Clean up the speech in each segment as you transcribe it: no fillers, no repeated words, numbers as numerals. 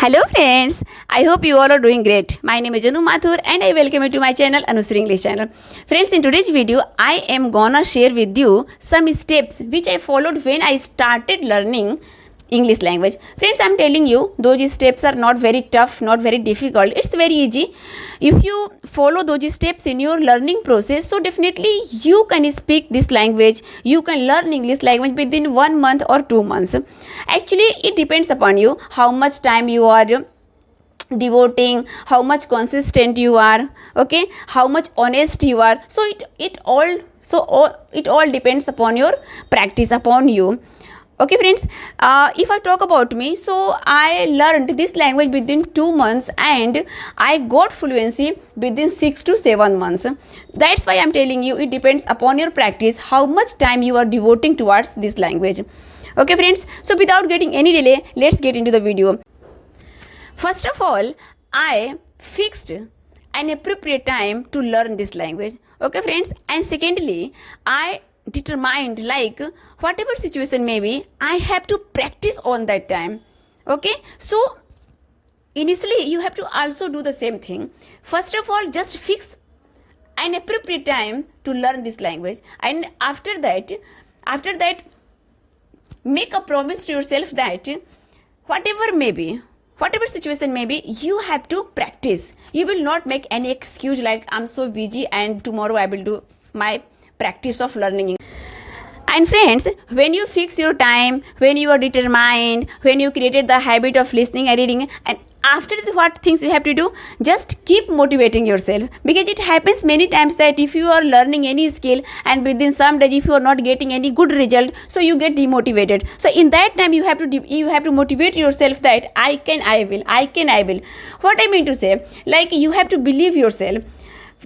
Hello friends, I hope you all are doing great. My name is Anu Mathur and I welcome you to my channel Anu's English channel. Friends, in today's video, I am gonna share with you some steps which I followed when I started learning English language. Friends, I'm telling you, those steps are not very tough, not very difficult. It's very easy. If you follow those steps in your learning process, so definitely you can speak this language. You can learn English language within 1 month or 2 months. Actually, it depends upon you how much time you are devoting, how much consistent you are, okay, how much honest you are. So it all depends upon your practice, upon you. Okay friends, if I talk about me, so I learned this language within 2 months and I got fluency within 6 to 7 months. That's why I'm telling you, it depends upon your practice, how much time you are devoting towards this language. Okay friends, so without getting any delay, let's get into the video. First of all, I fixed an appropriate time to learn this language. Okay friends, and secondly, I determined, like, whatever situation may be, I have to practice on that time. Okay, so initially you have to also do the same thing. First of all, just fix an appropriate time to learn this language, and after that make a promise to yourself that whatever situation may be, you have to practice. You will not make any excuse like I'm so busy and tomorrow I will do my practice of learning. And friends, when you fix your time, when you are determined, when you created the habit of listening and reading, and after what things you have to do, just keep motivating yourself, because it happens many times that if you are learning any skill and within some days if you are not getting any good result, so you get demotivated. So in that time you have to motivate yourself that I will. What I mean to say, like, you have to believe yourself.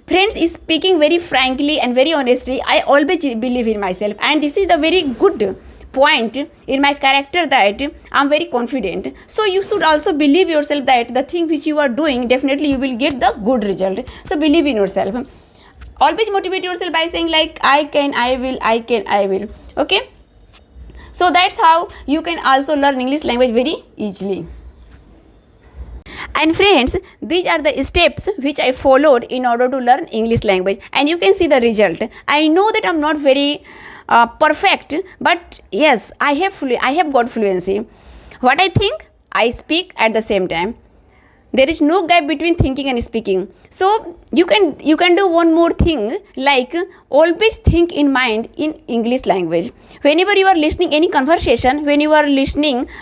Friends, speaking very frankly and very honestly, I always believe in myself, and this is the very good point in my character that I'm very confident. So you should also believe yourself that the thing which you are doing, definitely you will get the good result. So believe in yourself. Always motivate yourself by saying like I will. Okay, so that's how you can also learn English language very easily. And friends, these are the steps which I followed in order to learn English language, and you can see the result. I know that I'm not very perfect, but yes, I have got fluency. What I think, I speak at the same time. There is no gap between thinking and speaking. So you can do one more thing, like always think in mind in English language. Whenever you are listening any conversation, when you are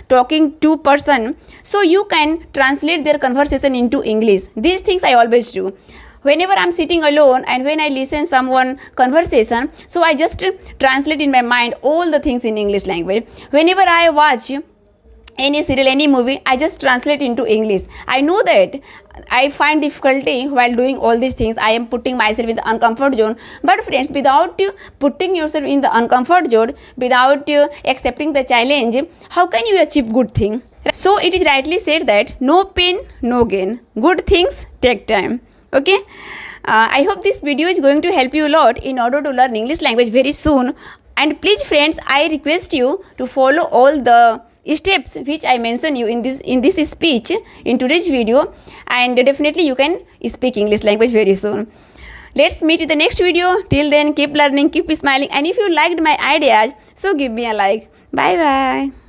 talking to person, so you can translate their conversation into English. These things I always do. Whenever I'm sitting alone and when I listen someone conversation, so I just translate in my mind all the things in English language. Whenever I watch any serial, any movie, I just translate into English. I know that I find difficulty while doing all these things. I am putting myself in the uncomfort zone. But friends, without putting yourself in the uncomfort zone, without accepting the challenge, how can you achieve good thing? So it is rightly said that no pain, no gain. Good things take time. Okay. I hope this video is going to help you a lot in order to learn English language very soon. And please friends, I request you to follow all the steps which I mentioned you in this speech in today's video, and definitely you can speak English language very soon. Let's meet in the next video. Till then, keep learning, keep smiling, and if you liked my ideas, so give me a like. Bye bye.